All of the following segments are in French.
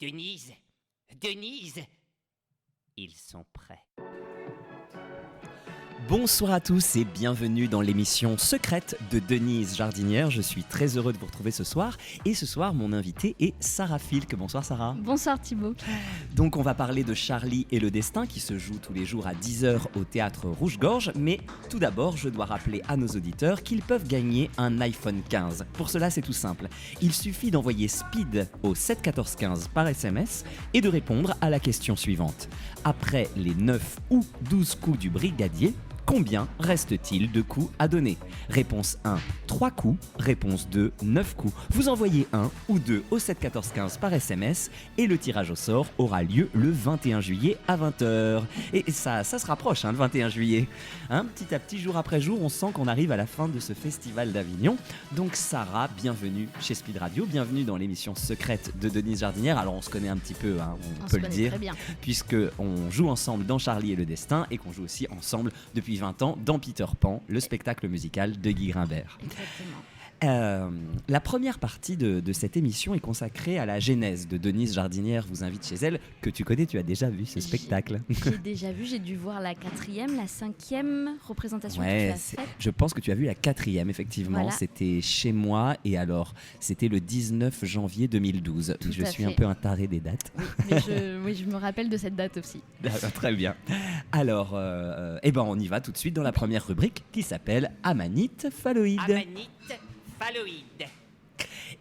Denise, Denise, ils sont prêts. Bonsoir à tous et bienvenue dans l'émission secrète de Denise Jardinière. Je suis très heureux de vous retrouver ce soir. Et ce soir, mon invité est Sarah Filk. Bonsoir Sarah. Bonsoir Thibaut. Donc on va parler de Charlie et le destin qui se joue tous les jours à 10h au théâtre Rouge-Gorge. Mais tout d'abord, je dois rappeler à nos auditeurs qu'ils peuvent gagner un iPhone 15. Pour cela, c'est tout simple. Il suffit d'envoyer SPEED au 7 14 15 par SMS et de répondre à la question suivante. Après les 9 ou 12 coups du brigadier, combien reste-t-il de coups à donner ? Réponse 1, 3 coups. Réponse 2, 9 coups. Vous envoyez 1 ou 2 au 7 14 15 par SMS et le tirage au sort aura lieu le 21 juillet à 20h. Et ça se rapproche, le 21 juillet. Petit à petit, jour après jour, on sent qu'on arrive à la fin de ce festival d'Avignon. Donc Sarah, bienvenue chez Speed Radio, bienvenue dans l'émission secrète de Denise Jardinière. Alors on se connaît un petit peu, on peut le dire, puisqu'on joue ensemble dans Charlie et le destin et qu'on joue aussi ensemble depuis 20 ans dans Peter Pan, le spectacle musical de Guy Grimbert. Exactement. La première partie de cette émission est consacrée à la genèse de Denise Jardinière vous invite chez elle, que tu connais, tu as déjà vu ce spectacle. J'ai déjà vu, j'ai dû voir la 4e, la 5e représentation que tu as faite. Je pense que tu as vu la 4e, effectivement. Voilà. C'était chez moi et alors c'était le 19 janvier 2012. Je suis un peu un taré des dates. Oui, je me rappelle de cette date aussi. Très bien. Alors, on y va tout de suite dans la première rubrique qui s'appelle Amanite Phalloïde. Amanite Phalloïde.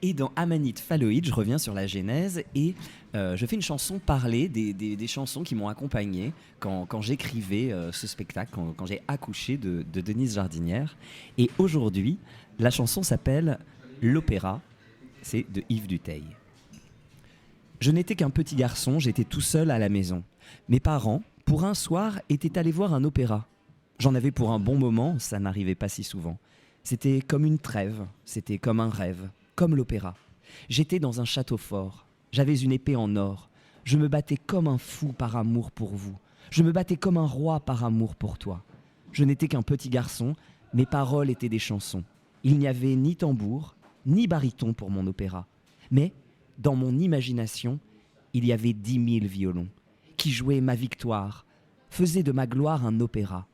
Et dans Amanite Phalloïde, je reviens sur la genèse et je fais une chanson parlée des chansons qui m'ont accompagné quand j'écrivais ce spectacle, quand j'ai accouché de Denise Jardinière. Et aujourd'hui, la chanson s'appelle L'Opéra, c'est de Yves Duteil. Je n'étais qu'un petit garçon, j'étais tout seul à la maison. Mes parents, pour un soir, étaient allés voir un opéra. J'en avais pour un bon moment, ça n'arrivait pas si souvent. C'était comme une trêve, c'était comme un rêve, comme l'opéra. J'étais dans un château fort, j'avais une épée en or. Je me battais comme un fou par amour pour vous. Je me battais comme un roi par amour pour toi. Je n'étais qu'un petit garçon, mes paroles étaient des chansons. Il n'y avait ni tambour, ni baryton pour mon opéra. Mais, dans mon imagination, il y avait 10 000 violons qui jouaient ma victoire, faisaient de ma gloire un opéra.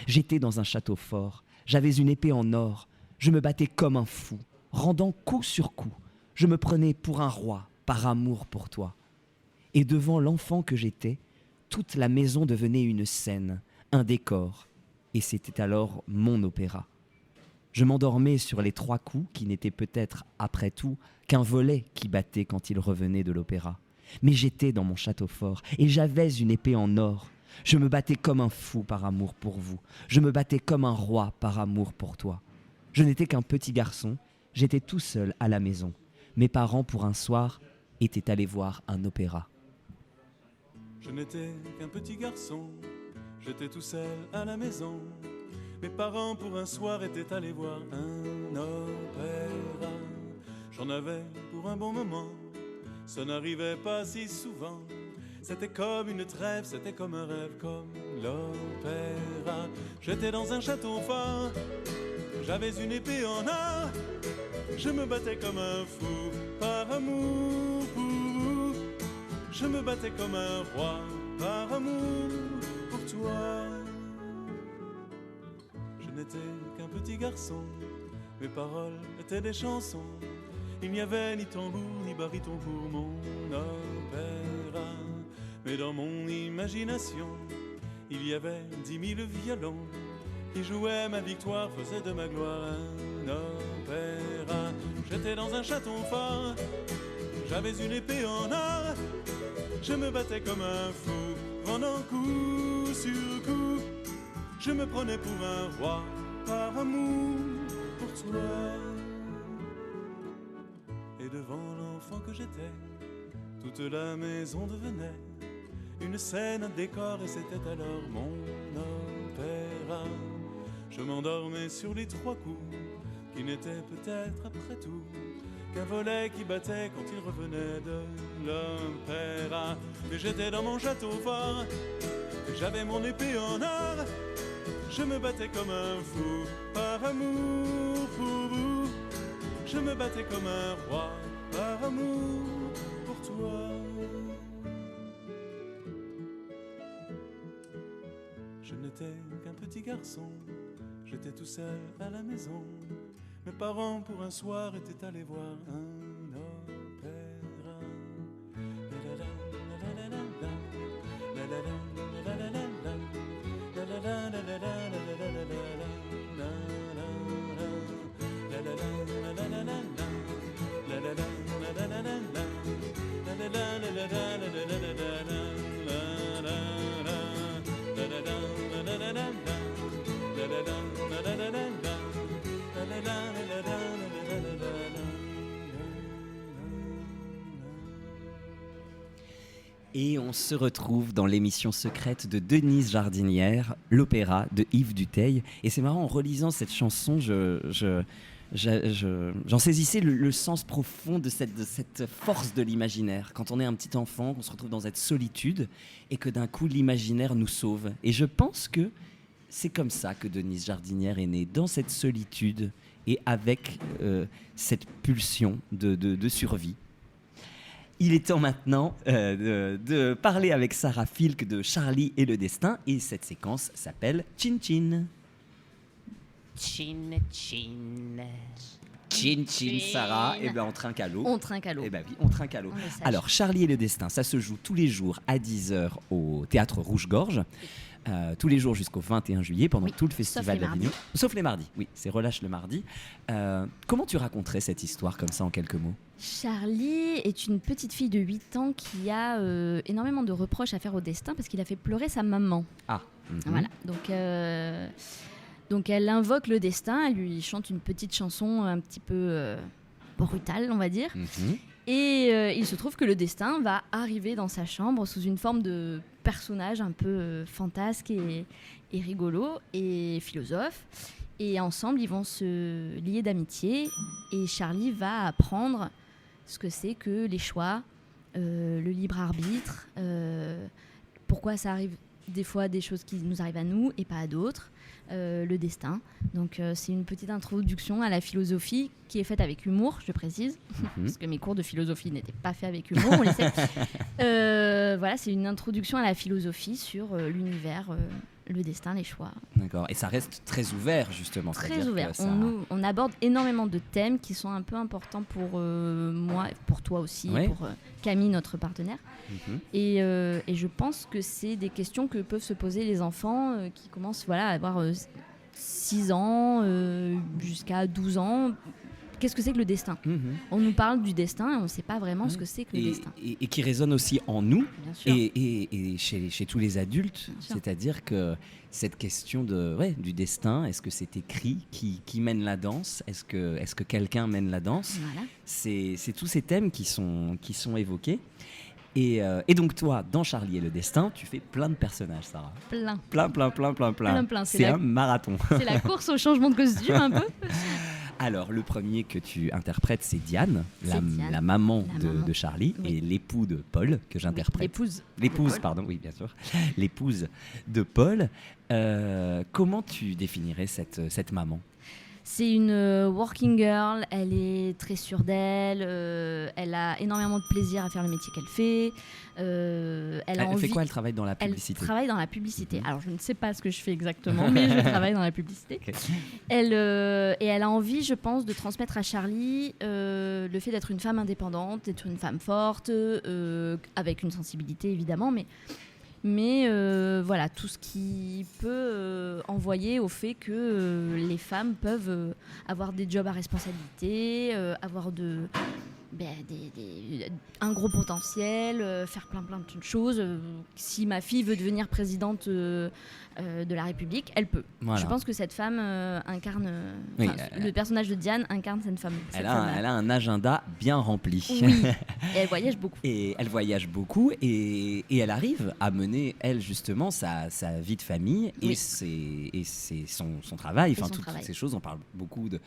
J'étais dans un château fort, j'avais une épée en or, je me battais comme un fou, rendant coup sur coup. Je me prenais pour un roi, par amour pour toi. Et devant l'enfant que j'étais, toute la maison devenait une scène, un décor. Et c'était alors mon opéra. Je m'endormais sur les 3 coups qui n'étaient peut-être, après tout, qu'un volet qui battait quand il revenait de l'opéra. Mais j'étais dans mon château fort et j'avais une épée en or. Je me battais comme un fou par amour pour vous. Je me battais comme un roi par amour pour toi. Je n'étais qu'un petit garçon, j'étais tout seul à la maison. Mes parents, pour un soir, étaient allés voir un opéra. Je n'étais qu'un petit garçon, j'étais tout seul à la maison. Mes parents, pour un soir, étaient allés voir un opéra. J'en avais pour un bon moment, ça n'arrivait pas si souvent. C'était comme une trêve, c'était comme un rêve, comme l'opéra. J'étais dans un château fort, j'avais une épée en or. Je me battais comme un fou, par amour pour vous. Je me battais comme un roi, par amour pour toi. Je n'étais qu'un petit garçon, mes paroles étaient des chansons. Il n'y avait ni tambour ni baryton pour mon opéra. Mais dans mon imagination, il y avait 10 000 violons qui jouaient ma victoire, faisaient de ma gloire un opéra. J'étais dans un château fort, j'avais une épée en or. Je me battais comme un fou, rendant coup sur coup. Je me prenais pour un roi, par amour pour toi. Et devant l'enfant que j'étais, toute la maison devenait une scène, un décor, et c'était alors mon opéra. Je m'endormais sur les 3 coups, qui n'étaient peut-être après tout qu'un volet qui battait quand il revenait de l'opéra. Mais j'étais dans mon château fort, et j'avais mon épée en or. Je me battais comme un fou, par amour pour vous. Je me battais comme un roi, par amour pour toi. n'étais qu'un petit garçon, j'étais tout seul à la maison. Mes parents pour un soir étaient allés voir un opéra. Et on se retrouve dans l'émission secrète de Denise Jardinière, l'opéra de Yves Dutheil. Et c'est marrant, en relisant cette chanson, j'en saisissais le sens profond de cette force de l'imaginaire. Quand on est un petit enfant, qu'on se retrouve dans cette solitude et que d'un coup l'imaginaire nous sauve. Et je pense que c'est comme ça que Denise Jardinière est née, dans cette solitude et avec cette pulsion de survie. Il est temps maintenant de parler avec Sarah Filk de Charlie et le destin, et cette séquence s'appelle Chin Chin. Chin, chin. Chin Chin, Sarah. Eh ben on trinque à l'eau. On trinque à l'eau. Eh ben oui, on trinque à l'eau. On le sache. Alors, Charlie et le destin, ça se joue tous les jours à 10h au Théâtre Rouge-Gorge. Tous les jours jusqu'au 21 juillet, pendant tout le festival d'Avignon. Sauf les mardis, oui, c'est relâche le mardi. Comment tu raconterais cette histoire comme ça en quelques mots ? Charlie est une petite fille de 8 ans qui a énormément de reproches à faire au destin parce qu'il a fait pleurer sa maman. Ah, Voilà, donc elle invoque le destin, elle lui chante une petite chanson un petit peu brutale, on va dire. Et il se trouve que le destin va arriver dans sa chambre sous une forme de personnage un peu fantasque et rigolo et philosophe. Et ensemble, ils vont se lier d'amitié. Et Charlie va apprendre ce que c'est que les choix, le libre arbitre, pourquoi ça arrive des fois des choses qui nous arrivent à nous et pas à d'autres. Le destin. Donc c'est une petite introduction à la philosophie qui est faite avec humour, je précise, parce que mes cours de philosophie n'étaient pas faits avec humour, on le sait. Voilà, c'est une introduction à la philosophie sur l'univers, le destin, les choix. D'accord. Et ça reste très ouvert, justement. Très ouvert. Ça... On aborde énormément de thèmes qui sont un peu importants pour moi, pour toi aussi, ouais. pour Camille, notre partenaire. Et je pense que c'est des questions que peuvent se poser les enfants qui commencent à avoir 6 ans jusqu'à 12 ans. Qu'est-ce que c'est que le destin ? On nous parle du destin et on ne sait pas vraiment ce que c'est que le destin. Et qui résonne aussi en nous et chez tous les adultes. C'est-à-dire que cette question du destin, est-ce que c'est écrit ? Qui mène la danse ? Est-ce que quelqu'un mène la danse ? Voilà. C'est tous ces thèmes qui sont évoqués. Et donc toi, dans Charlie et le destin, tu fais plein de personnages, Sarah. Plein. C'est un marathon. C'est la course au changement de costume un peu. Alors, le premier que tu interprètes, c'est Diane, la maman de Charlie, et l'époux de Paul, que j'interprète. L'épouse, pardon, oui, bien sûr. L'épouse de Paul. Comment tu définirais cette maman ? C'est une working girl, elle est très sûre d'elle, elle a énormément de plaisir à faire le métier qu'elle fait. Elle fait quoi ? Elle travaille dans la publicité. Elle travaille dans la publicité. Alors, je ne sais pas ce que je fais exactement, mais je travaille dans la publicité. Okay. Elle a envie, je pense, de transmettre à Charlie le fait d'être une femme indépendante, d'être une femme forte, avec une sensibilité évidemment, mais voilà, tout ce qui peut envoyer au fait que les femmes peuvent avoir des jobs à responsabilité, avoir un gros potentiel, faire plein de choses. Si ma fille veut devenir présidente de la République, elle peut. Voilà. Je pense que cette femme incarne... le personnage de Diane incarne cette femme. Elle a un agenda bien rempli. Oui, et elle voyage beaucoup. Et elle arrive à mener, elle, justement, sa vie de famille et son travail. Toutes ces choses, on parle beaucoup de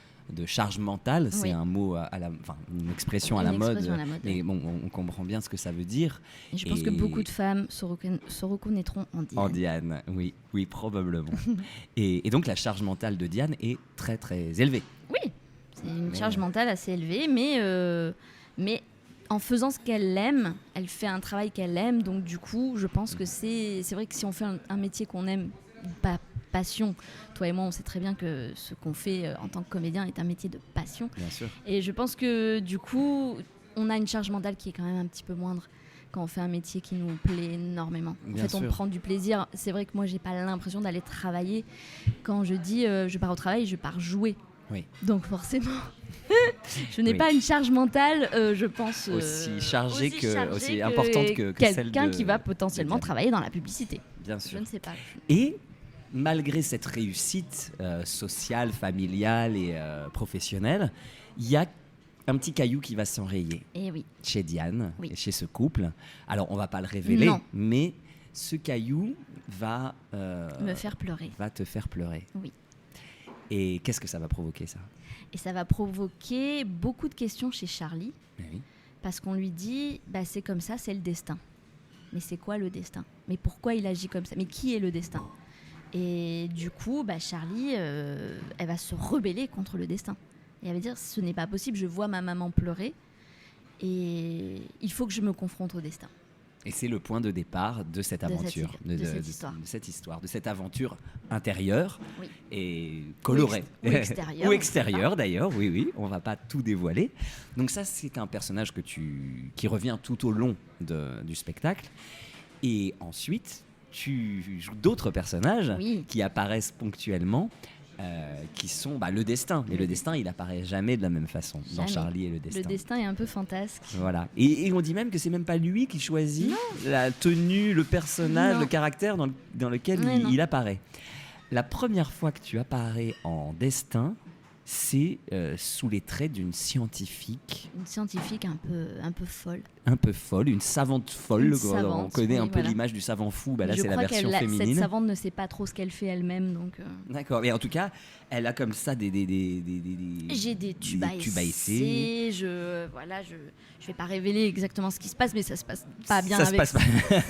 charge mentale, c'est un mot, une expression à la mode. Mais bon, on comprend bien ce que ça veut dire. Et je pense que beaucoup de femmes se reconnaîtront en Diane. En Diane, oui, probablement. et donc la charge mentale de Diane est très très élevée. Oui, c'est une charge mentale assez élevée, mais en faisant ce qu'elle aime, elle fait un travail qu'elle aime, donc du coup, je pense que c'est vrai que si on fait un métier qu'on aime passion. Toi et moi, on sait très bien que ce qu'on fait en tant que comédien est un métier de passion. Bien sûr. Et je pense que du coup, on a une charge mentale qui est quand même un petit peu moindre quand on fait un métier qui nous plaît énormément. Bien on sûr. prend du plaisir. C'est vrai que moi, j'ai pas l'impression d'aller travailler. Quand je dis je pars au travail, je pars jouer. Oui. Donc forcément, je n'ai Oui. pas une charge mentale, je pense, Aussi chargée aussi que importante que celle quelqu'un de- qui va potentiellement de Diane. travailler dans la publicité. Bien Je sûr. ne sais pas. Et malgré cette réussite sociale, familiale et professionnelle, il y a un petit caillou qui va s'enrayer Et oui. chez Diane Oui. et chez ce couple. Alors, on va pas le révéler, Non. mais ce caillou va Me faire pleurer. va te faire pleurer. Oui. Et qu'est-ce que ça va provoquer, ça? Et ça va provoquer beaucoup de questions chez Charlie, Eh oui. parce qu'on lui dit, bah, c'est comme ça, c'est le destin. Mais c'est quoi le destin? Mais pourquoi il agit comme ça? Mais qui est le destin? Et du coup, bah, Charlie, elle va se rebeller contre le destin. Et elle va dire, ce n'est pas possible, je vois ma maman pleurer, et il faut que je me confronte au destin. Et c'est le point de départ de cette De cette aventure, cette histoire. de cette aventure intérieure Oui. et colorée. Ou extérieure. Ou extérieure d'ailleurs, oui, oui, on va pas tout dévoiler. Donc ça, c'est un personnage qui revient tout au long du spectacle. Et ensuite, tu joues d'autres personnages Oui. qui apparaissent ponctuellement, qui sont le destin. Mais le destin, il apparaît jamais de la même façon dans Jamais. Charlie et le destin. Le destin est un peu fantasque. Voilà. Et on dit même que c'est même pas lui qui choisit la tenue, le personnage, Non. le caractère dans lequel Ouais, non. il apparaît. La première fois que tu apparais en destin, c'est sous les traits d'une scientifique Une scientifique un peu folle. un peu folle, une savante folle. Une quoi. savante, On connaît oui, un peu voilà. l'image du savant fou. Là, Je c'est la crois version cette féminine. savante ne sait pas trop ce qu'elle fait elle-même, donc. D'accord. Mais en tout cas, elle a comme ça des J'ai des tubes à tubes à essayer. Je vais pas révéler exactement ce qui se passe, mais ça se passe pas bien Ça se avec passe pas.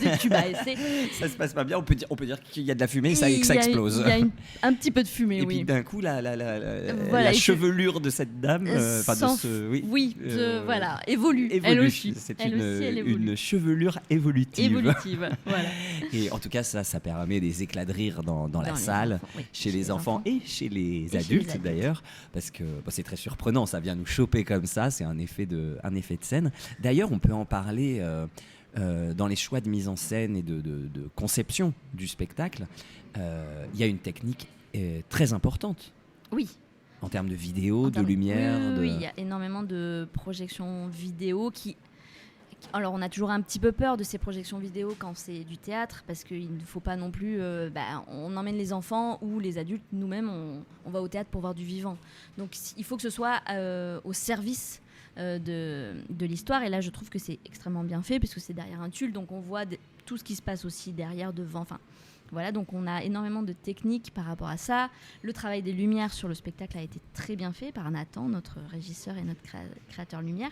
ces tubes à essayer. Ça se passe pas bien. On peut dire qu'il y a de la fumée, ça Il y a- explose. Il y a un petit peu de fumée, Et puis oui. d'un coup, la Voilà, et que- chevelure de cette dame, enfin de Sans- ce, oui, Oui, voilà, évolue. évolue. Elle aussi. C'est Elle aussi, elle évolue. une chevelure évolutive. Évolutive, voilà. Et en tout cas, ça permet des éclats de rire dans la Dans les salle, enfants, oui. chez les enfants et chez les chez adultes les adultes. d'ailleurs, parce que c'est très surprenant, ça vient nous choper comme ça, c'est un effet de scène. D'ailleurs, on peut en parler dans les choix de mise en scène et de conception du spectacle. Il y a une technique très importante Oui. en termes de vidéo, En de termes- lumière. Oui, il y a énormément de projections vidéo qui. Alors, on a toujours un petit peu peur de ces projections vidéo quand c'est du théâtre, parce qu'il ne faut pas non plus. On emmène les enfants ou les adultes, nous-mêmes, on va au théâtre pour voir du vivant. Donc, il faut que ce soit au service de l'histoire. Et là, je trouve que c'est extrêmement bien fait, parce que c'est derrière un tulle, donc on voit tout ce qui se passe aussi derrière, devant. Enfin, voilà, donc on a énormément de techniques par rapport à ça. Le travail des lumières sur le spectacle a été très bien fait par Nathan, notre régisseur et notre créateur lumière,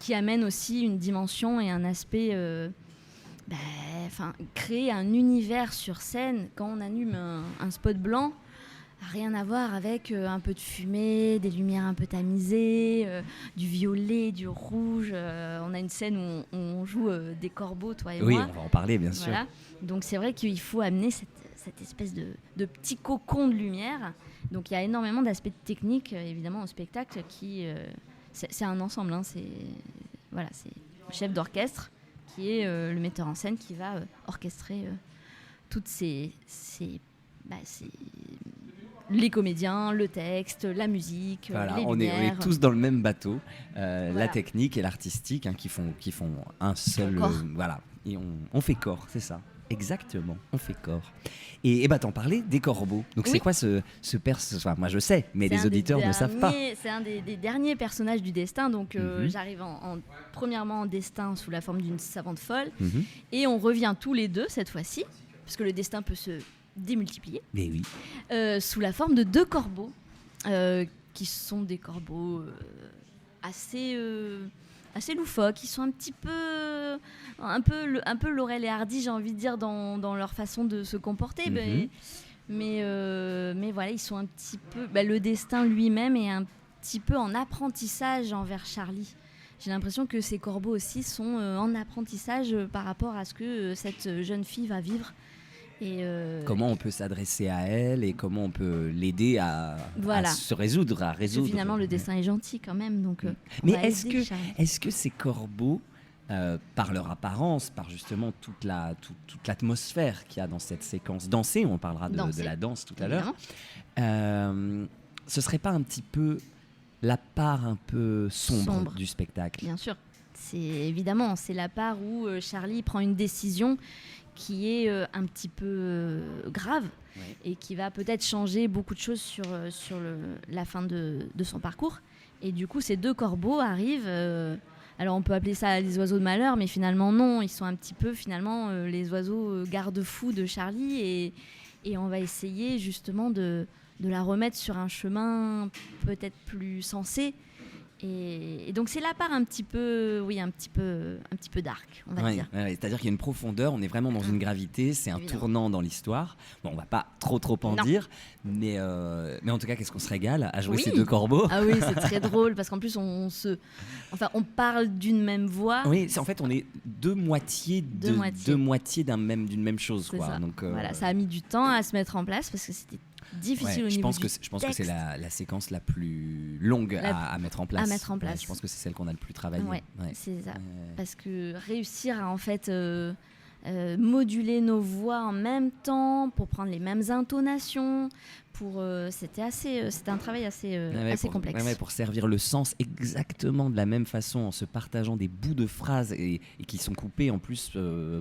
qui amène aussi une dimension et un aspect, créer un univers sur scène. Quand on allume un spot blanc, rien à voir avec un peu de fumée, des lumières un peu tamisées, du violet, du rouge. On a une scène où on joue des corbeaux, toi et Oui, moi. on va en parler bien sûr. Voilà. Donc c'est vrai qu'il faut amener cette espèce de petit cocon de lumière. Donc il y a énormément d'aspects techniques, évidemment, au spectacle qui... c'est un ensemble, hein. C'est le chef d'orchestre qui est le metteur en scène qui va orchestrer toutes les comédiens, le texte, la musique, Voilà, les on lumières. est tous dans le même bateau, la Voilà. technique et l'artistique qui font un seul. corps. Voilà, et on fait corps, c'est ça. Exactement, on fait corps. Et t'en parlais des corbeaux. Donc Oui. c'est quoi ce enfin, moi je sais, mais C'est les un des auditeurs ne savent pas. C'est un des derniers personnages du destin. Donc Mhm. j'arrive premièrement en destin sous la forme d'une savante folle. Mhm. Et on revient tous les deux cette fois-ci, parce que le destin peut se démultiplier, Mais oui. sous la forme de 2 corbeaux, qui sont des corbeaux assez loufoques, qui sont un peu Laurel et Hardy, j'ai envie de dire, dans leur façon de se comporter. Mhm. Mais voilà, ils sont un petit peu... le destin lui-même est un petit peu en apprentissage envers Charlie. J'ai l'impression que ces corbeaux aussi sont en apprentissage par rapport à ce que cette jeune fille va vivre. Et Comment on peut s'adresser à elle et comment on peut l'aider à se résoudre, à résoudre. Finalement, le destin est gentil quand même. Donc, mais est-ce que ces corbeaux, par leur apparence, par justement toute l'atmosphère qu'il y a dans cette séquence dansée, on parlera de la danse tout à l'heure, ce serait pas un petit peu la part un peu sombre du spectacle? Bien sûr, c'est la part où Charlie prend une décision qui est un petit peu grave et qui va peut-être changer beaucoup de choses sur la fin de son parcours. Et du coup, ces 2 corbeaux arrivent. Alors, on peut appeler ça les oiseaux de malheur, mais finalement, non. Ils sont un petit peu, finalement, les oiseaux garde-fous de Charlie. Et on va essayer, justement, de la remettre sur un chemin peut-être plus sensé. Et donc c'est la part un petit peu dark, on va dire. C'est-à-dire qu'il y a une profondeur, on est vraiment dans une gravité, c'est un tournant dans l'histoire. Bon, on va pas trop en dire, mais en tout cas, qu'est-ce qu'on se régale à jouer ces 2 corbeaux. Ah oui, c'est très drôle parce qu'en plus on parle d'une même voix. Oui, en fait on est deux moitiés d'une même chose, c'est quoi. Ça. Donc voilà, ça a mis du temps à se mettre en place parce que c'était difficile au niveau du texte. Je pense que c'est la séquence la plus longue à mettre en place. Je pense que c'est celle qu'on a le plus travaillé. C'est ça. Parce que réussir à en fait moduler nos voix en même temps pour prendre les mêmes intonations, c'était un travail assez complexe. Pour servir le sens exactement de la même façon en se partageant des bouts de phrases et qui sont coupés en plus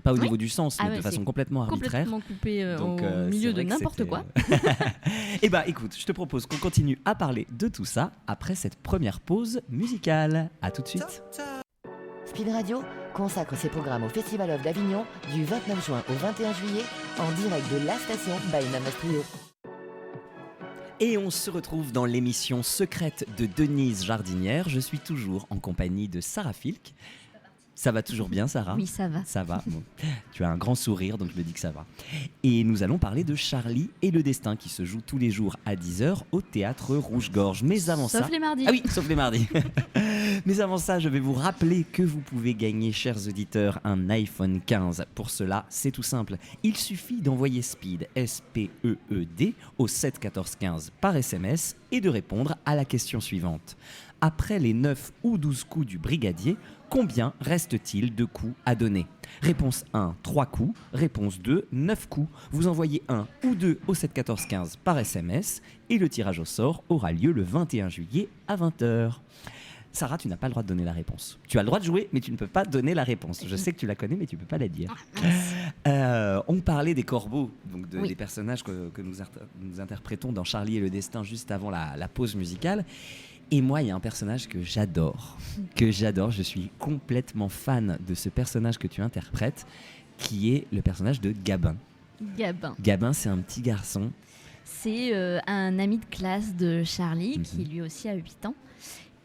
pas au niveau du sens mais de façon complètement arbitraire. Complètement coupé au milieu de n'importe quoi. Et écoute, je te propose qu'on continue à parler de tout ça après cette première pause musicale. À tout de suite. Speed Radio consacre ses programmes au Festival of d'Avignon du 29 juin au 21 juillet en direct de la station by Namas Trio. Et on se retrouve dans l'émission secrète de Denise Jardinière. Je suis toujours en compagnie de Sarah Filk. Ça va toujours bien, Sarah ? Oui, ça va. Ça va. Bon. Tu as un grand sourire, donc je me dis que ça va. Et nous allons parler de Charlie et le destin qui se joue tous les jours à 10h au Théâtre Rouge-Gorge. Mais avant sauf les mardis. Ah oui, sauf les mardis. Mais avant ça, je vais vous rappeler que vous pouvez gagner, chers auditeurs, un iPhone 15. Pour cela, c'est tout simple. Il suffit d'envoyer SPEED, S-P-E-E-D, au 7 14 15 par SMS et de répondre à la question suivante. Après les 9 ou 12 coups du brigadier, combien reste-t-il de coups à donner ? Réponse 1, 3 coups. Réponse 2, 9 coups. Vous envoyez 1 ou 2 au 7 14 15 par SMS et le tirage au sort aura lieu le 21 juillet à 20h. Sarah, tu n'as pas le droit de donner la réponse. Tu as le droit de jouer, mais tu ne peux pas donner la réponse. Je sais que tu la connais, mais tu ne peux pas la dire. On parlait des corbeaux, donc des personnages que nous interprétons dans Charlie et le destin juste avant la pause musicale. Et moi, il y a un personnage que j'adore. Je suis complètement fan de ce personnage que tu interprètes, qui est le personnage de Gabin. Gabin, c'est un petit garçon. C'est un ami de classe de Charlie, qui lui aussi a 8 ans,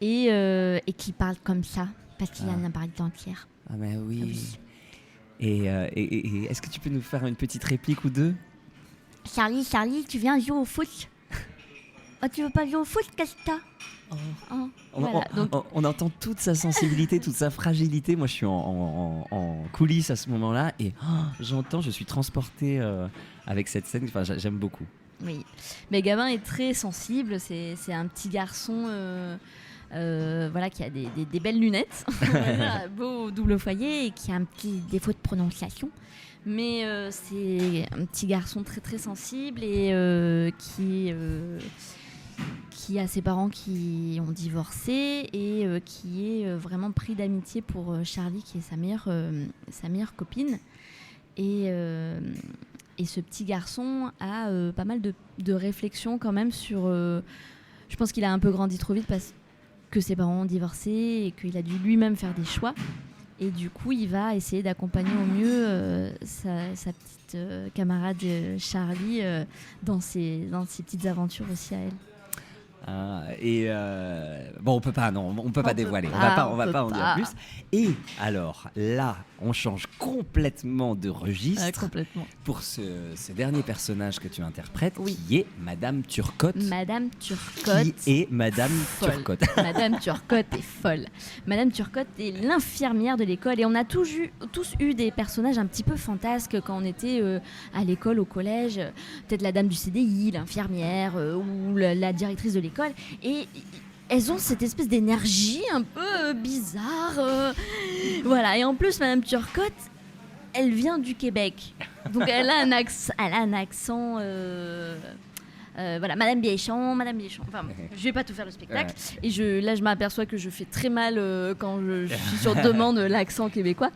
et qui parle comme ça, parce qu'il a un appareil dentaire. Ah ben oui. Et est-ce que tu peux nous faire une petite réplique ou deux ? Charlie, tu viens jouer au foot ? Oh, tu veux pas jouer au foot, qu'est-ce que t'as ? On entend toute sa sensibilité, toute sa fragilité. Moi, je suis en coulisses à ce moment-là et je suis transporté avec cette scène. Enfin, j'aime beaucoup. Oui, mais Gabin est très sensible. C'est un petit garçon qui a des belles lunettes, un beau double foyer et qui a un petit défaut de prononciation. Mais c'est un petit garçon très très sensible et qui a ses parents qui ont divorcé et qui est vraiment pris d'amitié pour Charlie, qui est sa meilleure copine. Et ce petit garçon a pas mal de réflexions quand même sur... je pense qu'il a un peu grandi trop vite parce que ses parents ont divorcé et qu'il a dû lui-même faire des choix. Et du coup, il va essayer d'accompagner au mieux sa petite camarade Charlie dans ses petites aventures aussi à elle. On peut pas dévoiler. On va pas en dire plus. Et alors là, on change complètement de registre Complètement. pour ce dernier personnage que tu interprètes, Oui. qui est Madame Turcotte. Madame Turcotte. Qui est Madame Folle. Turcotte. Madame Turcotte est folle. Madame Turcotte est l'infirmière de l'école et on a tous eu des personnages un petit peu fantasques quand on était à l'école, au collège. Peut-être la dame du CDI, l'infirmière ou la directrice de l'école. Et elles ont cette espèce d'énergie un peu bizarre. Voilà. Et en plus, Madame Turcotte, elle vient du Québec. Donc elle a un accent. Voilà, Madame Biéchon. Enfin, bon, je vais pas tout faire le spectacle. Et là, je m'aperçois que je fais très mal quand je suis sur demande l'accent québécois.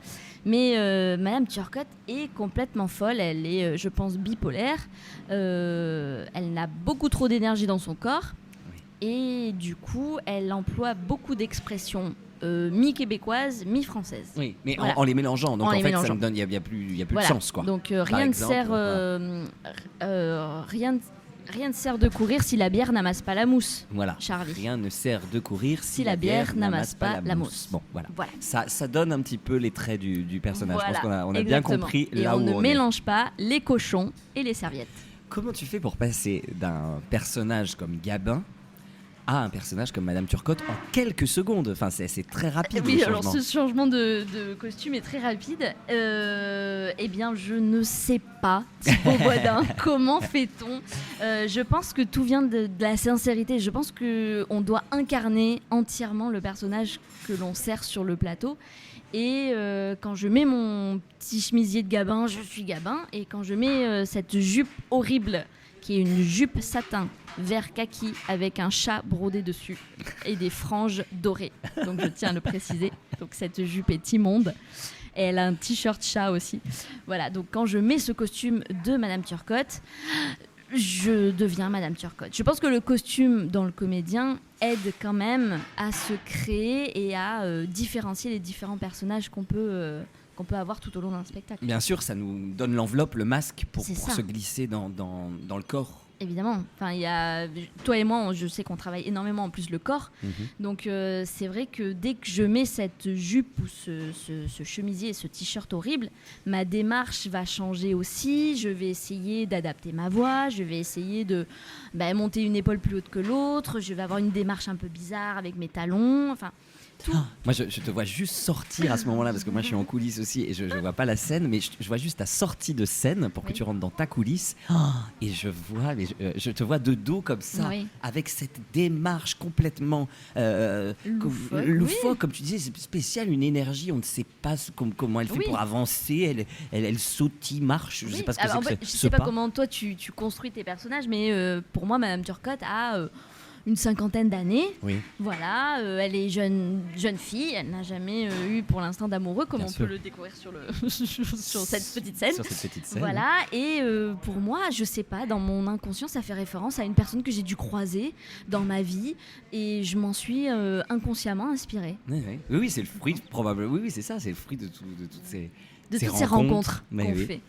Mais Madame Turcotte est complètement folle. Elle est, je pense, bipolaire. Elle n'a beaucoup trop d'énergie dans son corps. Et du coup, elle emploie beaucoup d'expressions mi-québécoises, mi-françaises. Oui, mais Voilà. en les mélangeant. Donc En en les fait, mélangeant. ça me donne, il y a plus Voilà. de sens, quoi. Donc Par rien exemple, ne sert de courir si la bière n'amasse pas la mousse. Voilà. Charlie. Rien ne sert de courir Si la bière n'amasse pas la mousse. Bon, voilà. Voilà. Ça donne un petit peu les traits du personnage. Voilà, Je pense qu'on a bien exactement. compris Et là on où ne on est. mélange pas les cochons et les serviettes. Comment tu fais pour passer d'un personnage comme Gabin à un personnage comme Madame Turcotte en quelques secondes? Enfin, c'est très rapide. Oui, le alors changement. ce changement de costume est très rapide. Eh bien, je ne sais pas, Thibaut Boisdin, comment fait-on? Je pense que tout vient de la sincérité. Je pense qu'on doit incarner entièrement le personnage que l'on sert sur le plateau. Et quand je mets mon petit chemisier de Gabin, je suis Gabin. Et quand je mets cette jupe horrible, qui est une jupe satin vert kaki avec un chat brodé dessus et des franges dorées. Donc je tiens à le préciser. Donc cette jupe est immonde. Et elle a un t-shirt chat aussi. Voilà, donc quand je mets ce costume de Madame Turcotte, je deviens Madame Turcotte. Je pense que le costume dans le comédien aide quand même à se créer et à différencier les différents personnages qu'on peut avoir tout au long d'un spectacle. Bien sûr, ça nous donne l'enveloppe, le masque pour C'est ça. se glisser dans le corps. Évidemment. Enfin, toi et moi, je sais qu'on travaille énormément en plus le corps. Mhm. Donc c'est vrai que dès que je mets cette jupe ou ce chemisier et ce t-shirt horrible, ma démarche va changer aussi. Je vais essayer d'adapter ma voix. Je vais essayer de monter une épaule plus haute que l'autre. Je vais avoir une démarche un peu bizarre avec mes talons. Enfin, tout. Moi, je te vois juste sortir à ce moment-là, parce que moi, je suis en coulisses aussi et je vois pas la scène, mais je vois juste ta sortie de scène pour que Oui. tu rentres dans ta coulisse. Et je te vois de dos comme ça, Oui. avec cette démarche complètement Loufoque, comme tu disais, c'est spécial, une énergie, on ne sait pas comment elle fait Oui. pour avancer, elle sautille, marche, je sais pas ce que Alors, c'est en que fait, je ce sais pas pas. comment toi tu construis tes personnages, mais pour moi, Madame Turcotte a une 50aine d'années. Oui. Voilà, elle est jeune fille, elle n'a jamais eu pour l'instant d'amoureux, comme Bien on sûr. peut le découvrir sur cette petite scène. Sur cette petite scène. Voilà, et pour moi, je sais pas, dans mon inconscient, ça fait référence à une personne que j'ai dû croiser dans ma vie, et je m'en suis inconsciemment inspirée. Oui, c'est le fruit probablement. Oui, c'est ça, c'est le fruit de toutes ces De toutes ces rencontres Mais qu'on oui. fait.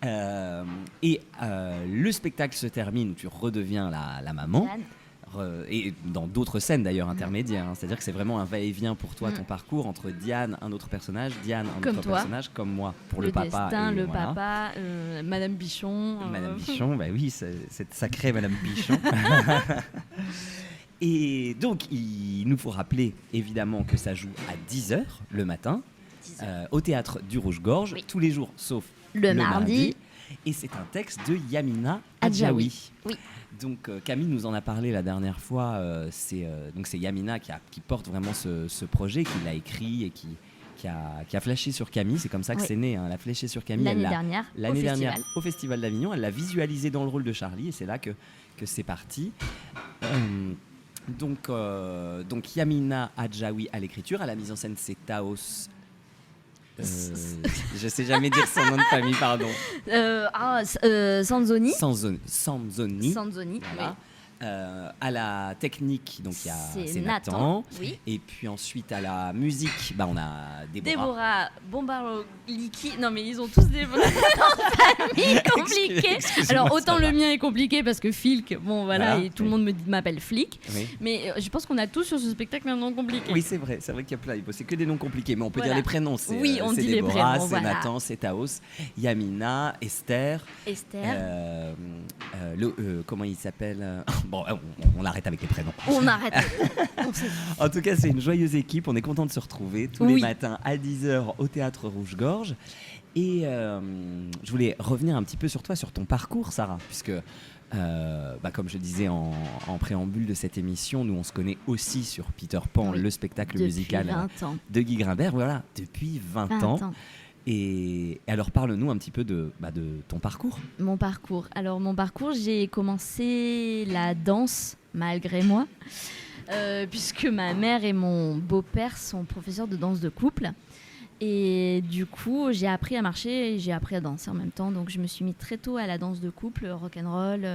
Le spectacle se termine, tu redeviens la maman. Jeanne. Et dans d'autres scènes d'ailleurs intermédiaires, hein. C'est-à-dire que c'est vraiment un va-et-vient pour toi, ton parcours entre Diane, un autre personnage, Diane, un Comme autre toi. personnage, comme moi pour le, Le papa. destin, et le voilà. papa, Madame Bichon. Madame Bichon, bah oui, cette sacrée Madame Bichon. Et donc, il nous faut rappeler évidemment que ça joue à 10h le matin, 10 au théâtre du Rouge-Gorge, Oui. tous les jours sauf Le mardi. Et c'est un texte de Yamina Adjaoui. Adjaoui. Oui. Donc Camille nous en a parlé la dernière fois. C'est Yamina qui porte vraiment ce projet, qui l'a écrit et qui a flashé sur Camille. C'est comme ça que Oui. c'est né. Hein. Elle a fléché sur Camille. L'année Elle l'a- dernière, L'année au dernière festival. au Festival d'Avignon. Elle l'a visualisé dans le rôle de Charlie et c'est là que c'est parti. Donc Yamina Adjaoui à l'écriture, à la mise en scène c'est Taos. Je sais jamais dire son nom de famille, pardon. Sanzoni. Sanzoni. Sanzoni, Voilà. À la technique, donc il y a C'est Nathan. Oui. Et puis ensuite à la musique, on a Déborah. Déborah Bombaroliki. Non, mais ils ont tous des noms de famille compliqués. Excusez-moi, Alors, autant ça va. le mien est compliqué parce que Filk, voilà, et tout le monde m'appelle Flick. Oui. Mais je pense qu'on a tous sur ce spectacle un nom compliqué. Oui, c'est vrai qu'il y a plein. C'est que des noms compliqués, mais on peut Voilà. dire les prénoms. Oui, on c'est dit les Déborah, prénoms, c'est voilà. Nathan, c'est Taos, Yamina, Esther. Esther. Comment il s'appelle Bon, on arrête avec les prénoms. On arrête. On sait. En tout cas, c'est une joyeuse équipe. On est content de se retrouver tous les Oui. matins à 10h au Théâtre Rouge-Gorge. Et je voulais revenir un petit peu sur toi, sur ton parcours, Sarah, puisque, comme je disais en préambule de cette émission, nous on se connaît aussi sur Peter Pan, Oui. le spectacle Depuis musical 20 ans. de Guy Grimbert, voilà, depuis 20 ans. Et alors parle-nous un petit peu de ton parcours. Mon parcours. Alors, mon parcours, j'ai commencé la danse malgré moi, puisque ma mère et mon beau-père sont professeurs de danse de couple. Et du coup, j'ai appris à marcher et j'ai appris à danser en même temps. Donc, je me suis mis très tôt à la danse de couple, rock'n'roll,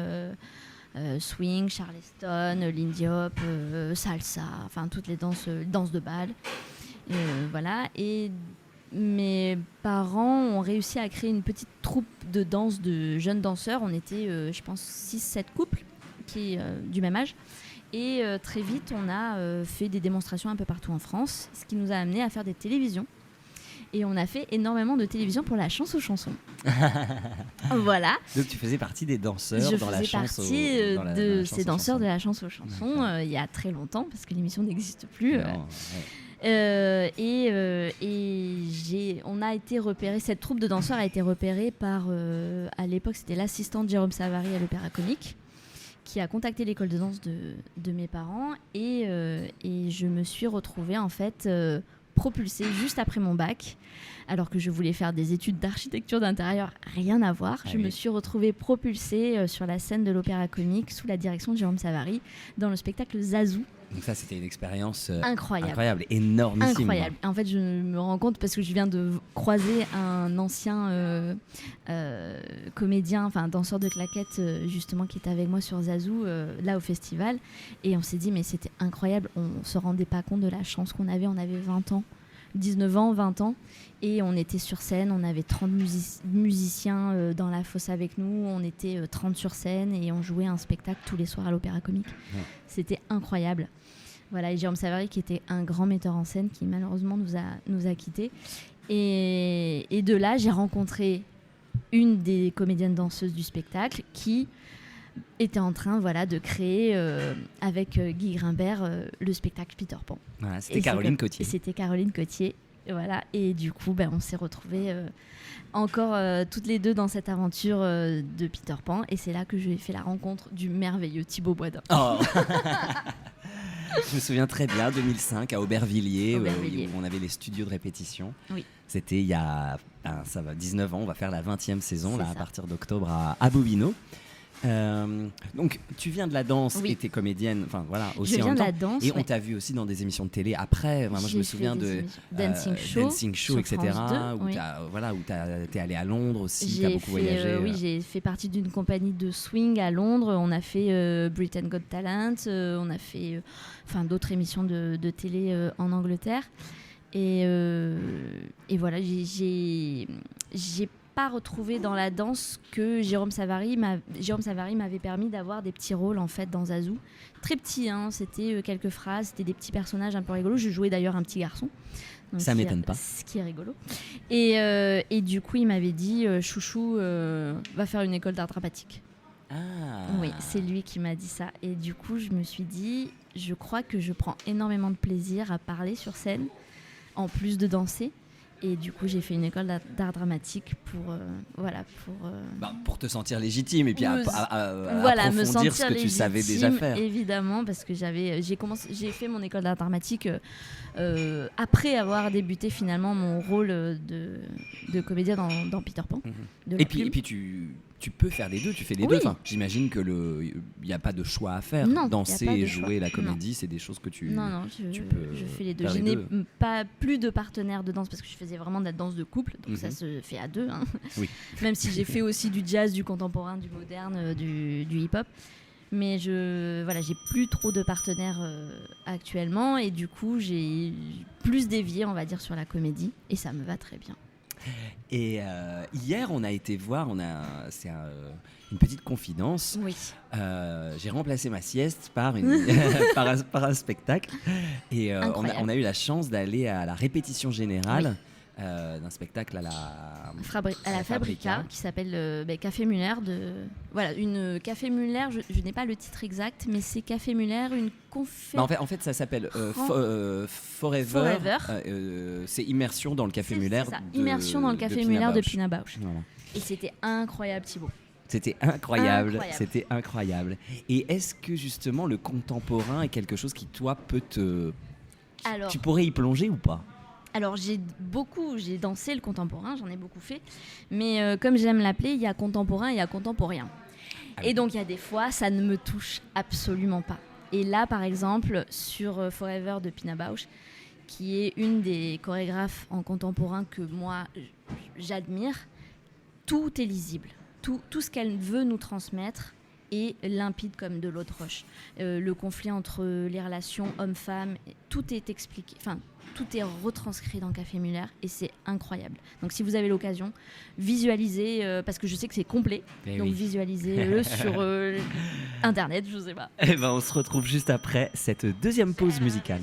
swing, charleston, Lindy Diop, salsa, enfin toutes les danses de bal. Voilà. Et mes parents ont réussi à créer une petite troupe de danse de jeunes danseurs. On était, je pense, 6-7 couples du même âge. Et très vite, on a fait des démonstrations un peu partout en France, ce qui nous a amené à faire des télévisions. Et on a fait énormément de télévision pour la chance aux chansons. Voilà. Donc tu faisais partie des danseurs Je dans la faisais chance partie dans la de chance ces aux danseurs chansons. de la chance aux chansons il y a très longtemps, parce que l'émission n'existe plus. Non, ouais. On a été repéré, cette troupe de danseurs a été repérée par, à l'époque, c'était l'assistante Jérôme Savary à l'Opéra Comique, qui a contacté l'école de danse de mes parents, et je me suis retrouvée en fait propulsée juste après mon bac, alors que je voulais faire des études d'architecture d'intérieur, rien à voir. Ah Je oui. me suis retrouvée propulsée sur la scène de l'Opéra Comique sous la direction de Jérôme Savary dans le spectacle Zazou. Donc ça, c'était une expérience Incroyable. énormissime. Incroyable. En fait, je me rends compte parce que je viens de croiser un ancien comédien, enfin danseur de claquettes, justement, qui était avec moi sur Zazou, là au festival. Et on s'est dit, mais c'était incroyable. On se rendait pas compte de la chance qu'on avait. On avait 20 ans, 19 ans, 20 ans. Et on était sur scène. On avait 30 musiciens dans la fosse avec nous. On était 30 sur scène et on jouait un spectacle tous les soirs à l'Opéra Comique. Ouais. C'était incroyable. Voilà, et Jérôme Savary qui était un grand metteur en scène qui malheureusement nous a quittés. Et de là, j'ai rencontré une des comédiennes danseuses du spectacle qui était en train de créer avec Guy Grimbert le spectacle Peter Pan. Voilà, c'était Et Caroline Cotier. C'était Caroline Cotier. Voilà. Et du coup, on s'est retrouvés encore toutes les deux dans cette aventure de Peter Pan. Et c'est là que j'ai fait la rencontre du merveilleux Thibaut Boisdin. Oh. Je me souviens très bien, 2005, à Aubervilliers, Aubervilliers. où on avait les studios de répétition. Oui. C'était il y a 19 ans, on va faire la 20e saison là, C'est à ça. partir d'octobre à Bobino. Donc tu viens de la danse Oui. et t'es comédienne, enfin voilà, aussi Je en viens même de temps. la danse. Et on ouais. t'a vu aussi dans des émissions de télé après. Moi, je J'ai me fait souviens des de émissions. Dancing Show, Dancing Show, sur etc. France 2, Où oui. t'es allé à Londres aussi, t'as beaucoup voyagé. Oui, j'ai fait partie d'une compagnie de swing à Londres. On a fait Britain Got Talent. On a fait d'autres émissions de télé en Angleterre. Et voilà, j'ai pas retrouvé dans la danse que Jérôme Savary m'avait permis d'avoir des petits rôles en fait dans Zazou. Très petits, hein, c'était quelques phrases, c'était des petits personnages un peu rigolos. Je jouais d'ailleurs un petit garçon. Donc, Ça m'étonne pas. Ce qui est rigolo. Et du coup, il m'avait dit Chouchou, va faire une école d'art dramatique. Ah. Oui, c'est lui qui m'a dit ça. Et du coup, je me suis dit, je crois que je prends énormément de plaisir à parler sur scène, en plus de danser. Et du coup, j'ai fait une école d'art dramatique Pour te sentir légitime et puis me approfondir sentir ce que tu savais déjà légitime, faire. évidemment, parce que j'ai fait mon école d'art dramatique après avoir débuté finalement mon rôle de comédien dans Peter Pan. de Et puis Lorclum. tu peux faire les deux, tu fais les Oui. deux. Enfin, j'imagine que il n'y a pas de choix à faire. Non, Danser y a pas de et choix. jouer la Non. comédie, c'est des choses que tu... Non, tu peux je fais les deux. faire Je les n'ai deux. pas plus de partenaire de danse parce que je faisais vraiment de la danse de couple, donc ça Mhm. se fait à deux. Hein. Oui. Même si j'ai fait aussi du jazz, du contemporain, du moderne, du hip-hop. Mais j'ai plus trop de partenaires actuellement et du coup j'ai plus dévié, on va dire, sur la comédie et ça me va très bien. Et hier, on a été voir, une petite confidence. Oui. J'ai remplacé ma sieste par, par un spectacle. Et on a eu la chance d'aller à la répétition générale d'un spectacle à la Fabrica, qui s'appelle Café Muller. Une Café Muller, je n'ai pas le titre exact, mais c'est Café Muller, une conférence. En fait, ça s'appelle Forever. C'est immersion dans le Café Muller. C'est ça, immersion dans le Café Muller de Pina Bausch. Voilà. Et c'était incroyable, Thibaut. C'était incroyable. C'était incroyable. Et est-ce que justement le contemporain est quelque chose qui, toi, tu pourrais y plonger ou pas ? Alors j'ai dansé le contemporain, j'en ai beaucoup fait, mais comme j'aime l'appeler, il y a contemporain et il y a contemporain. Et donc il y a des fois, ça ne me touche absolument pas. Et là, par exemple, sur Forever de Pina Bausch, qui est une des chorégraphes en contemporain que moi j'admire, tout est lisible. Tout ce qu'elle veut nous transmettre est limpide comme de l'eau de roche. Le conflit entre les relations hommes-femmes, tout est expliqué. Enfin, tout est retranscrit dans Café Muller et c'est incroyable. Donc si vous avez l'occasion, visualisez, parce que je sais que c'est complet, visualisez-le sur Internet, je sais pas. Et on se retrouve juste après cette deuxième pause musicale.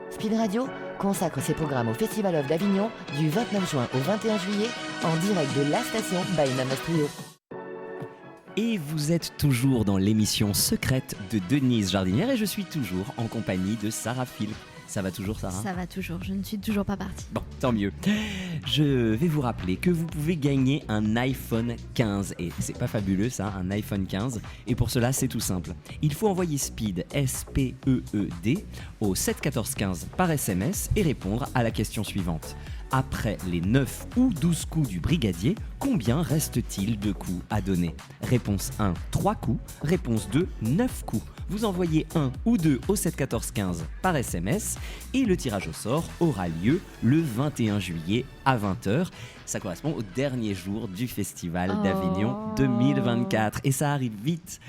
Speed Radio consacre ses programmes au Festival of d'Avignon du 29 juin au 21 juillet en direct de la station by Namas Trio. Et vous êtes toujours dans l'émission secrète de Denise Jardinière et je suis toujours en compagnie de Sarah Phil. Ça va toujours, Sarah ? Ça va toujours, je ne suis toujours pas partie. Bon, tant mieux. Je vais vous rappeler que vous pouvez gagner un iPhone 15. Et c'est pas fabuleux ça, un iPhone 15. Et pour cela, c'est tout simple. Il faut envoyer SPEED, S-P-E-E-D, au 7 14 15 par SMS et répondre à la question suivante. Après les 9 ou 12 coups du brigadier, combien reste-t-il de coups à donner ? Réponse 1, 3 coups. Réponse 2, 9 coups. Vous envoyez 1 ou 2 au 7 14 15 par SMS et le tirage au sort aura lieu le 21 juillet à 20h. Ça correspond au dernier jour du Festival d'Avignon 2024 et ça arrive vite.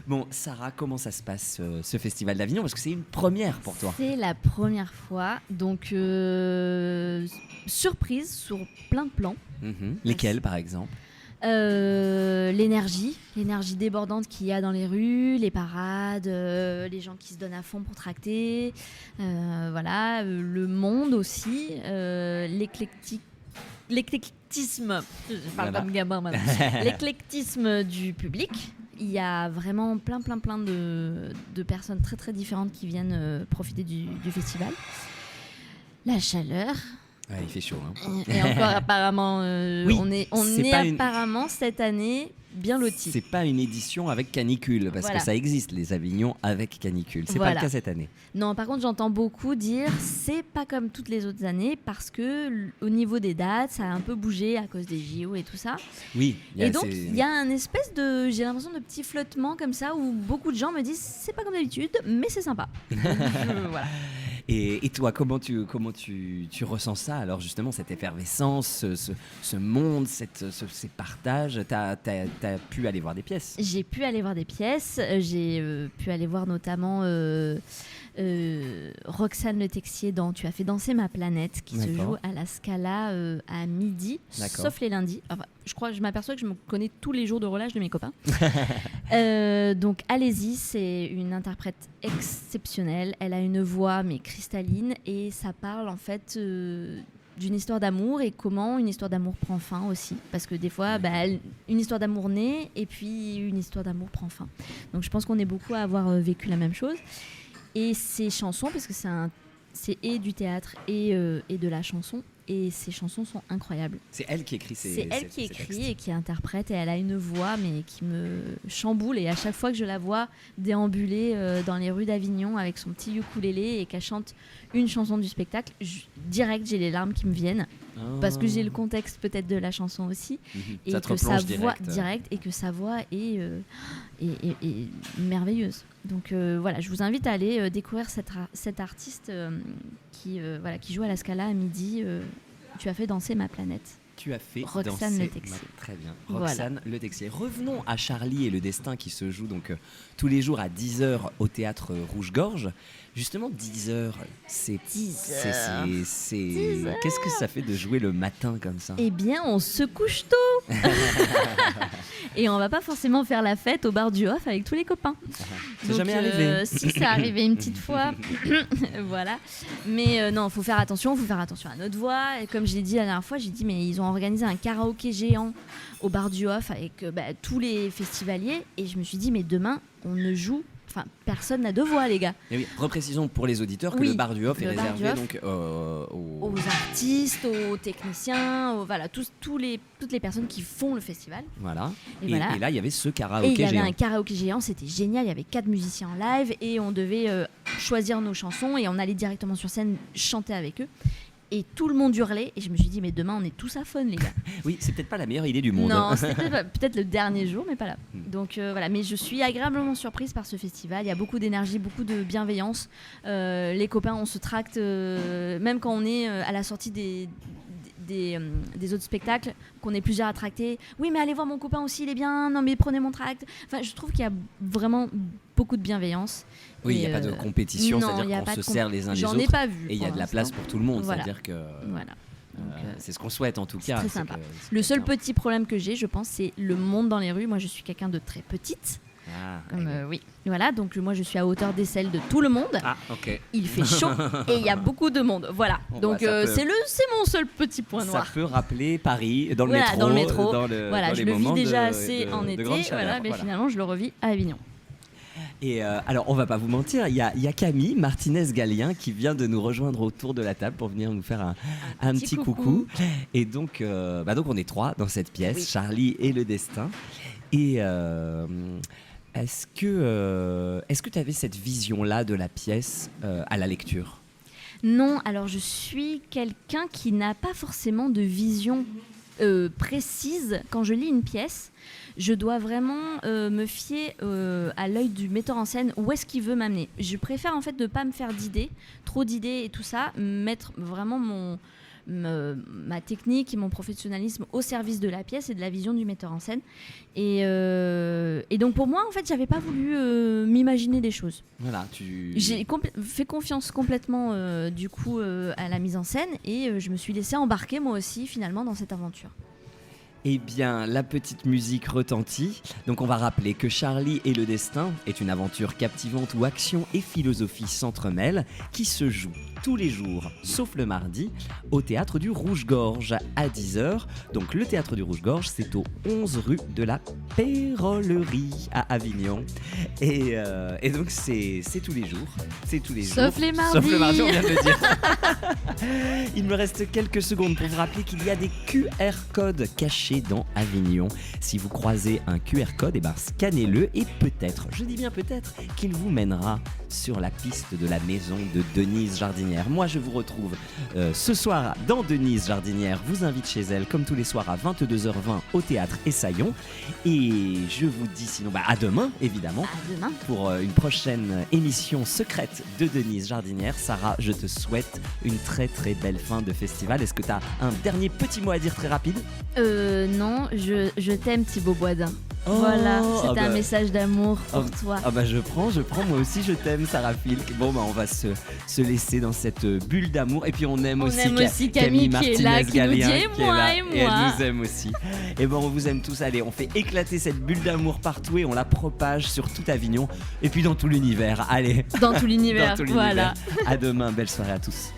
Bon, Sarah, comment ça se passe ce Festival d'Avignon ? Parce que c'est une première pour toi. C'est la première fois, donc surprise sur plein de plans. Lesquels par exemple ? L'énergie débordante qu'il y a dans les rues, les parades, les gens qui se donnent à fond pour tracter, le monde aussi, l'éclectisme, je parle comme gamin maintenant, l'éclectisme du public. Il y a vraiment plein de personnes très très différentes qui viennent profiter du festival. La chaleur. Ouais, il fait chaud. Et encore apparemment, on est apparemment cette année bien lotis. C'est pas une édition avec canicule, parce que ça existe, les Avignons avec canicule. C'est pas le cas cette année. Non, par contre, j'entends beaucoup dire c'est pas comme toutes les autres années, parce que au niveau des dates, ça a un peu bougé à cause des JO et tout ça. Oui. Et donc, il y a un espèce de, j'ai l'impression, de petit flottement comme ça, où beaucoup de gens me disent c'est pas comme d'habitude, mais c'est sympa. Voilà. Et toi, comment tu ressens ça ? Alors justement, cette effervescence, ce monde, ces partages, t'as pu aller voir des pièces ? J'ai pu aller voir des pièces, j'ai pu aller voir notamment Roxane Le Texier dans Tu as fait danser ma planète, qui se joue à la Scala à midi, sauf les lundis. Enfin, je m'aperçois que je me connais tous les jours de relâche de mes copains. Donc allez-y, c'est une interprète exceptionnelle. Elle a une voix mais cristalline et ça parle en fait d'une histoire d'amour et comment une histoire d'amour prend fin aussi. Parce que des fois, une histoire d'amour naît et puis une histoire d'amour prend fin. Donc je pense qu'on est beaucoup à avoir vécu la même chose. Et ces chansons, parce que c'est et du théâtre et de la chanson, et ces chansons sont incroyables. C'est elle qui écrit ces C'est elle qui écrit et qui interprète, et elle a une voix mais qui me chamboule, et à chaque fois que je la vois déambuler dans les rues d'Avignon avec son petit ukulélé et qu'elle chante une chanson du spectacle, direct j'ai les larmes qui me viennent. Parce que j'ai le contexte peut-être de la chanson aussi, et que sa voix direct et que sa voix est merveilleuse. Donc voilà, je vous invite à aller découvrir cette artiste qui joue à la Scala à midi. Tu as fait danser ma planète. Tu as fait Roxane danser Le Texier. Très bien. Voilà. Roxane Le Texier. Revenons à Charlie et le destin qui se joue donc tous les jours à 10h au théâtre Rouge-Gorge. Justement, 10h, c'est 10h. Qu'est-ce que ça fait de jouer le matin comme ça? Eh bien, on se couche tôt. Et on va pas forcément faire la fête au bar du Off avec tous les copains. C'est jamais arrivé. Si, c'est arrivé une petite fois. Voilà. Mais non, faut faire attention à notre voix. Et comme je l'ai dit la dernière fois, j'ai dit mais ils ont organisé un karaoké géant au bar du Off avec tous les festivaliers. Et je me suis dit mais demain, on ne joue. Enfin, personne n'a de voix, les gars. Et oui, reprécisons pour les auditeurs que Oui, le bar du Off est le bar du réservé Off donc Aux artistes, aux techniciens, voilà, toutes les personnes qui font le festival. Voilà. Et Et voilà. là, il y avait ce Et karaoké il y avait géant. un karaoké géant, c'était génial. Il y avait 4 musiciens en live et on devait choisir nos chansons et on allait directement sur scène chanter avec eux. Et tout le monde hurlait. Et je me suis dit, mais demain, on est tous à fun, les gars. Oui, c'est peut-être pas la meilleure idée du monde. Non, c'était peut-être le dernier jour, mais pas là. Mm. Donc voilà, mais je suis agréablement surprise par ce festival. Il y a beaucoup d'énergie, beaucoup de bienveillance. Les copains, on se tracte, même quand on est à la sortie des autres spectacles, qu'on est plusieurs à tracter. Oui, mais allez voir mon copain aussi, il est bien. Non, mais prenez mon tract. Enfin, je trouve qu'il y a vraiment beaucoup de bienveillance. Oui, il Et, n'y a pas de compétition, non, il y a c'est-à-dire pas qu'on de se sert les uns les J'en autres. ai pas vu. Et il y a pour de la l'instant. place pour tout le monde, Voilà. c'est-à-dire que Voilà. Donc, c'est ce qu'on souhaite en tout c'est cas. très c'est sympa. que- c'est le seul quelqu'un- petit problème que j'ai, je pense, c'est le monde dans les rues. Moi, je suis quelqu'un de très petite. Ah, Comme, oui. Voilà, donc moi, je suis à hauteur d'aisselle de tout le monde. ah, ok. Il fait chaud et il y a beaucoup de monde. Voilà. Bon, Donc bah, ça peut- c'est mon seul petit point Ça noir. peut rappeler Paris dans le Voilà, métro. dans le métro. Dans Je les le vis moments déjà de- assez de- en de été. grande chaleur, Voilà, mais voilà. finalement, je le revis à Avignon. Et alors, on va pas vous mentir, il y a Camille Martinez-Gallien qui vient de nous rejoindre autour de la table pour venir nous faire un petit coucou. Et donc, donc, on est 3 dans cette pièce, Oui. Charlie et le destin. Et est-ce que tu avais cette vision-là de la pièce à la lecture? Non, alors je suis quelqu'un qui n'a pas forcément de vision précise. Quand je lis une pièce, je dois vraiment me fier à l'œil du metteur en scène, où est-ce qu'il veut m'amener. Je préfère en fait ne pas me faire trop d'idées et tout ça, mettre vraiment ma technique et mon professionnalisme au service de la pièce et de la vision du metteur en scène. Et donc pour moi, en fait, j'avais pas voulu m'imaginer des choses. Voilà, J'ai fait confiance complètement du coup à la mise en scène et je me suis laissée embarquer moi aussi finalement dans cette aventure. Eh bien, la petite musique retentit. Donc on va rappeler que Charlie et le destin est une aventure captivante où action et philosophie s'entremêlent, qui se joue tous les jours, sauf le mardi, au Théâtre du Rouge-Gorge à 10h. Donc le Théâtre du Rouge-Gorge, c'est au 11 rue de la Pérollerie à Avignon. Et donc c'est tous les jours. C'est tous les jours. Sauf les mardis. Sauf le mardi, on vient de le dire. Il me reste quelques secondes pour vous rappeler qu'il y a des QR codes cachés dans Avignon. Si vous croisez un QR code, scannez-le et peut-être, je dis bien peut-être, qu'il vous mènera sur la piste de la maison de Denise Jardinière. Moi, je vous retrouve ce soir dans Denise Jardinière. Vous invite chez elle, comme tous les soirs à 22h20 au Théâtre Essaillon. Et je vous dis sinon à demain, évidemment, À demain. pour une prochaine émission secrète de Denise Jardinière. Sarah, je te souhaite une très très belle fin de festival. Est-ce que tu as un dernier petit mot à dire très rapide? Non, je t'aime Thibaut Boisdin. Oh, Voilà, c'était ah un bah. message d'amour pour Oh. toi. Ah bah je prends, moi aussi je t'aime Sarah Filk. Bon on va se laisser dans cette bulle d'amour et puis on aime On aussi, aime aussi Camille qui est là, qui nous dit, Martinez-Gallien, et qui est moi, là, et et elle moi. nous aime aussi. Et on vous aime tous, allez on fait éclater cette bulle d'amour partout et on la propage sur tout Avignon et puis dans tout l'univers, allez Dans tout l'univers, dans tout l'univers. voilà. À demain, belle soirée à tous.